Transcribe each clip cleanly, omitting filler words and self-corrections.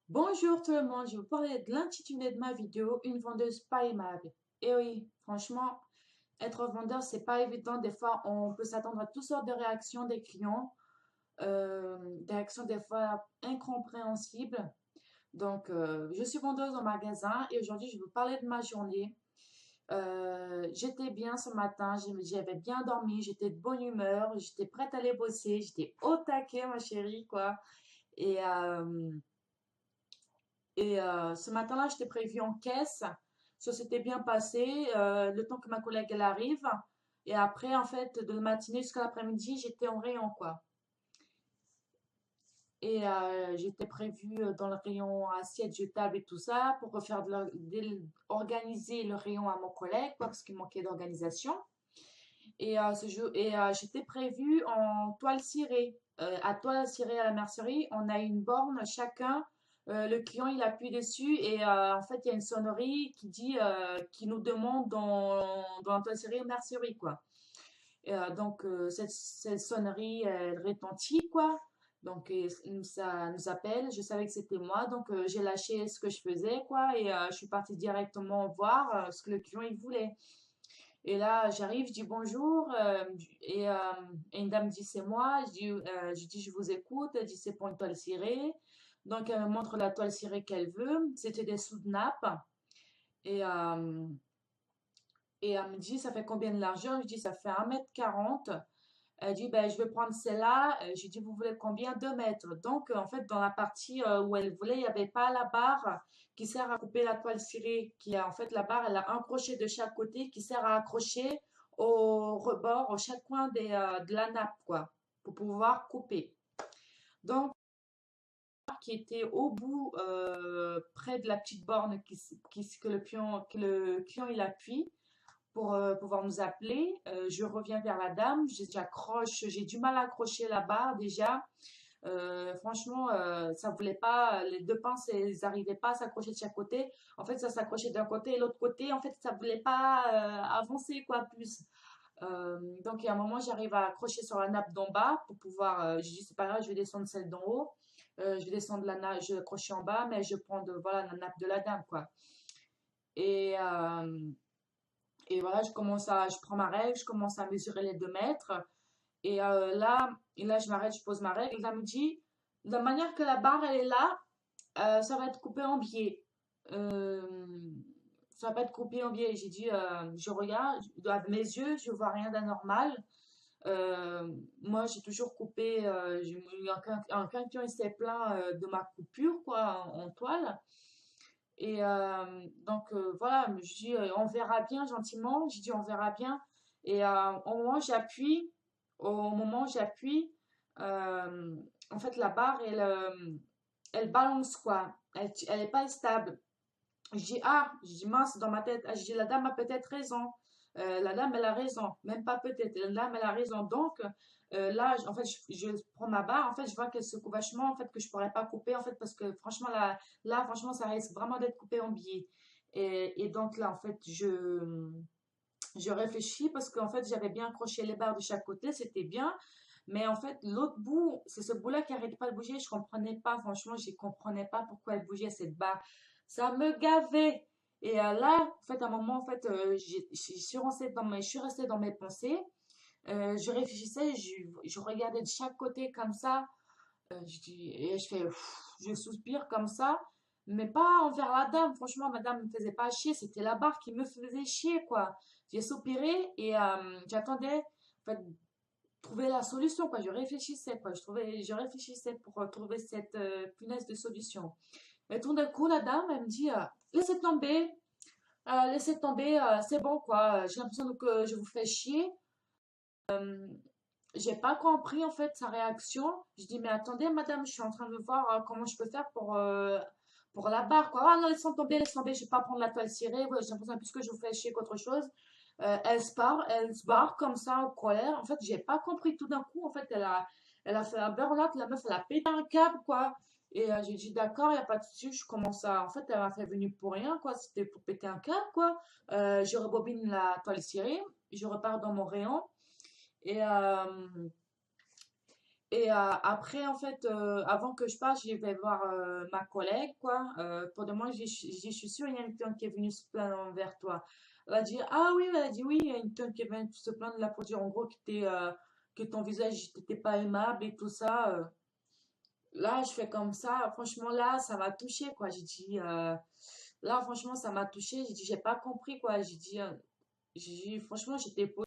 Bonjour tout le monde, je vais vous parler de l'intitulé de ma vidéo, une vendeuse pas aimable. Et oui, franchement, être vendeur, c'est pas évident. Des fois, on peut s'attendre à toutes sortes de réactions des clients, des réactions des fois incompréhensibles. Donc, je suis vendeuse au magasin et aujourd'hui, je vais vous parler de ma journée. J'étais bien ce matin, j'avais bien dormi, j'étais de bonne humeur, j'étais prête à aller bosser, j'étais au taquet, ma chérie, quoi. Et, euh, ce matin-là, j'étais prévue en caisse. Ça s'était bien passé. Le temps que ma collègue elle arrive. Et après, en fait, de la matinée jusqu'à l'après-midi, j'étais en rayon, quoi. Et j'étais prévue dans le rayon assiette jetable et tout ça pour refaire organiser le rayon à mon collègue, quoi, parce qu'il manquait d'organisation. J'étais prévue en toile cirée. À toile cirée à la mercerie, on a une borne chacun. Le client il appuie dessus et en fait il y a une sonnerie qui dit, qui nous demande dans la toile cirée mercerie quoi. Cette sonnerie elle retentit quoi. Donc ça nous appelle. Je savais que c'était moi donc j'ai lâché ce que je faisais quoi et je suis partie directement voir ce que le client il voulait. Et là, j'arrive, je dis bonjour, et une dame dit c'est moi. Je dis je vous écoute. Elle dit c'est pour une toile cirée. Donc elle me montre la toile cirée qu'elle veut. C'était des sous-nappes. Et, euh, et elle me dit ça fait combien de largeur? Je dis ça fait 1,40 m. Elle dit ben je vais prendre celle-là. Je dis vous voulez combien? 2 mètres. Donc en fait dans la partie où elle voulait, il n'y avait pas la barre qui sert à couper la toile cirée. Qui a en fait la barre, elle a un crochet de chaque côté qui sert à accrocher au rebord, au chaque coin de la nappe quoi, pour pouvoir couper. Donc qui était au bout, près de la petite borne que le client il appuie pour pouvoir nous appeler. Je reviens vers la dame, j'accroche, j'ai du mal à accrocher la barre déjà. Franchement, ça voulait pas, les deux pinces, elles n'arrivaient pas à s'accrocher de chaque côté. En fait, ça s'accrochait d'un côté et l'autre côté, en fait, ça voulait pas avancer quoi plus. Donc, il y a un moment, j'arrive à accrocher sur la nappe d'en bas pour pouvoir. Je dis c'est pas grave, je vais descendre celle d'en haut. Je vais descendre la nappe, je vais accrocher en bas, mais je prends voilà la nappe de la dame quoi. Et et voilà, je prends ma règle, je commence à mesurer les 2 mètres. Et là, je m'arrête, je pose ma règle. Là, elle me dit, de la manière que la barre, elle est là, ça va être coupé en biais. Euh, Ça va pas être coupé en biais. J'ai dit, je regarde, avec mes yeux, je vois rien d'anormal. Moi, j'ai toujours coupé, il y a quelqu'un qui s'est plaint de ma coupure, quoi, en toile. Voilà, je dis on verra bien gentiment. J'ai dit on verra bien. Au moment où j'appuie, euh, en fait la barre elle balance quoi. Elle est pas stable. Je dis mince dans ma tête. Ah, je dis la dame a peut-être raison. La dame elle a raison. Même pas peut-être. La dame elle a raison. Donc là, en fait, je prends ma barre. En fait, je vois qu'elle secoue vachement. En fait, que je pourrais pas couper. En fait, parce que franchement là, franchement, ça risque vraiment d'être coupé en billets. Et donc là, en fait, je réfléchis parce qu'en fait, j'avais bien accroché les barres de chaque côté. C'était bien. Mais en fait, l'autre bout, c'est ce bout-là qui arrêtait pas de bouger. Je comprenais pas, franchement, je comprenais pas pourquoi elle bougeait cette barre. Ça me gavait. Et là, en fait, à un moment, en fait, je suis restée dans mes pensées. Je réfléchissais, je regardais de chaque côté comme ça. Et je fais, je soupire comme ça, mais pas envers la dame. Franchement, madame me faisait pas chier, c'était la barre qui me faisait chier, quoi. J'ai soupiré et j'attendais, en fait, trouver la solution, quoi. Je réfléchissais, quoi. Je réfléchissais pour trouver cette punaise de solution. Et tout d'un coup, la dame, elle me dit, laissez tomber, c'est bon, quoi. J'ai l'impression que je vous fais chier. J'ai pas compris en fait sa réaction. Je dis mais attendez madame, je suis en train de voir comment je peux faire pour la barre quoi. Ah non laisse tomber, je vais pas prendre la toile cirée. Ouais, j'ai l'impression plus que je vous fais chier qu'autre chose. Elle se barre comme ça en colère. En fait j'ai pas compris tout d'un coup. En fait elle a fait un burn-out, la meuf elle a pété un câble quoi. Et j'ai dit d'accord, il n'y a pas de souci. Je commence à. En fait, elle m'a fait venir pour rien, quoi. C'était pour péter un câble, quoi. Je rebobine la toile cirée, je repars dans mon rayon. Et, après, en fait, avant que je parte, je vais voir ma collègue, quoi. Pour de moi, je suis sûre, il y a une cliente qui est venue se plaindre vers toi. Elle a dit, ah oui, elle a dit oui, il y a une cliente qui est venue se plaindre là pour dire en gros que ton visage n'était pas aimable et tout ça. Là, je fais comme ça. Franchement, là, ça m'a touché, quoi. J'ai dit, là, franchement, ça m'a touché. J'ai dit, j'ai pas compris, quoi. Franchement, j'étais polie.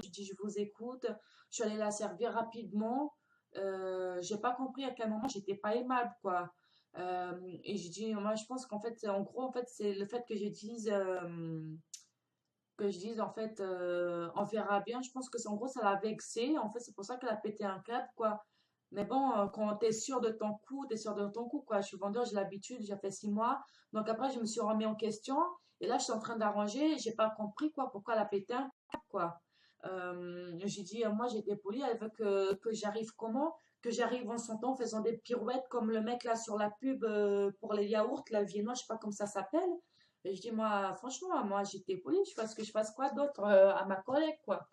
J'ai dit, je vous écoute. Je suis allée la servir rapidement. J'ai pas compris à quel moment j'étais pas aimable, quoi. Et j'ai dit, moi, je pense qu'en fait, en gros, en fait, c'est le fait que je dise, en fait, on verra bien. Je pense que c'est en gros, ça l'a vexée. En fait, c'est pour ça qu'elle a pété un câble, quoi. Mais bon, quand t'es sûr de ton coup, t'es sûr de ton coup, quoi. Je suis vendeur, j'ai l'habitude, j'ai fait 6 mois. Donc après, je me suis remis en question. Et là, je suis en train d'arranger. J'ai pas compris, quoi, pourquoi elle a pété un câble, quoi. J'ai dit, moi, j'étais polie. Elle veut que j'arrive comment? Que j'arrive en son temps en faisant des pirouettes comme le mec là sur la pub pour les yaourts, la viennoise, je sais pas comment ça s'appelle. Et je dis, moi, franchement, moi, j'étais polie. Je fasse que je fasse quoi d'autre à ma collègue, quoi.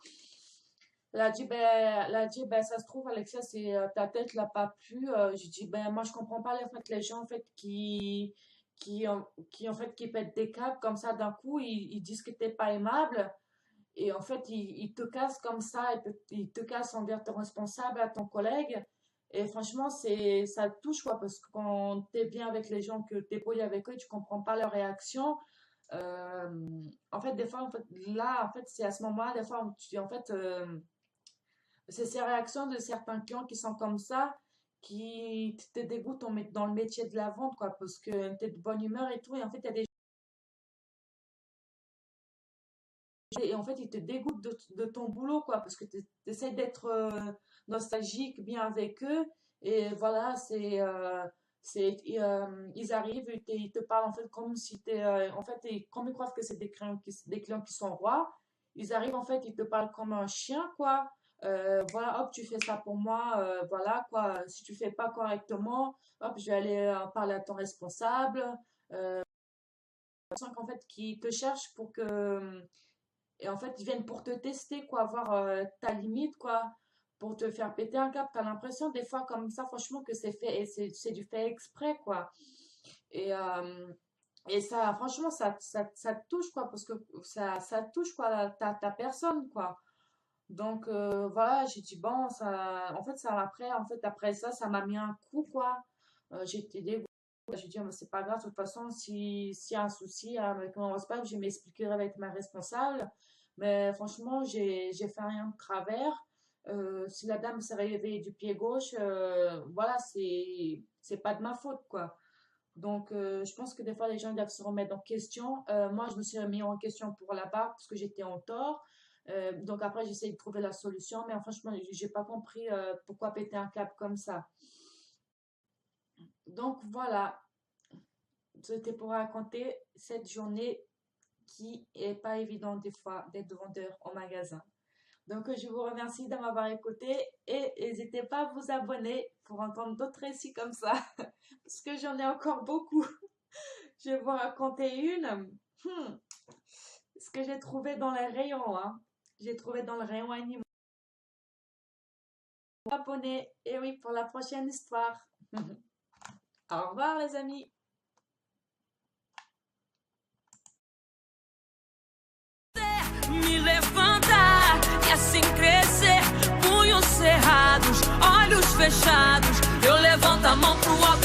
Elle a dit, ben, ça se trouve, Alexia, c'est ta tête l'a pas plu. Je dis, ben, moi, je comprends pas en fait, les gens, en fait, qui, en fait, qui pètent des câbles comme ça d'un coup, ils disent que t'es pas aimable. Et en fait, ils te cassent comme ça, ils te cassent envers ton responsable, à ton collègue. Et franchement, ça te touche, quoi, parce que quand t'es bien avec les gens, que t'es poli avec eux, tu comprends pas leurs réactions. Euh, En fait, des fois, en fait, là, en fait, c'est à ce moment-là, des fois, en fait, c'est ces réactions de certains clients qui sont comme ça, qui te dégoûtent dans le métier de la vente, quoi, parce que t'es de bonne humeur et tout, et en fait, il y a des et en fait, ils te dégoûtent de ton boulot, quoi, parce que tu essaies d'être nostalgique, bien avec eux, et voilà, ils arrivent, ils te parlent en fait comme si t'es, en fait, comme ils croient que c'est des clients qui sont rois, ils arrivent en fait, ils te parlent comme un chien, quoi. Voilà, hop, tu fais ça pour moi, voilà, quoi. Si tu fais pas correctement, hop, je vais aller parler à ton responsable. En fait, qui te cherchent pour que et en fait, ils viennent pour te tester, quoi, voir ta limite, quoi, pour te faire péter un câble. T'as l'impression, des fois, comme ça, franchement, que c'est fait, et c'est du fait exprès, quoi. Et, euh, et ça, franchement, ça te touche, quoi, parce que ça touche, quoi, ta personne, quoi. Donc, voilà, j'ai dit, bon, en fait, après ça, ça m'a mis un coup, quoi. J'étais dégoûtée. J'ai dit, oh, mais c'est pas grave, de toute façon, s'il y a un souci avec mon responsable, je m'expliquerai avec ma responsable. Mais franchement, j'ai fait rien de travers. Si la dame s'est réveillée du pied gauche, voilà, c'est pas de ma faute, quoi. Donc, je pense que des fois, les gens doivent se remettre en question. Moi, je me suis remis en question pour la barre parce que j'étais en tort. Donc, après, j'essaie de trouver la solution. Mais franchement, j'ai pas compris pourquoi péter un câble comme ça. Donc, voilà. C'était pour raconter cette journée qui est pas évidente des fois d'être vendeur en magasin. Donc, je vous remercie de m'avoir écouté et n'hésitez pas à vous abonner pour entendre d'autres récits comme ça, parce que j'en ai encore beaucoup. Je vais vous raconter une. Ce que j'ai trouvé dans les rayons, hein. J'ai trouvé dans le rayon animaux. Abonnez, et oui, pour la prochaine histoire. Au revoir, les amis. Me levantar e assim crescer, punhos cerrados, olhos fechados. Eu levanto a mão pro alto.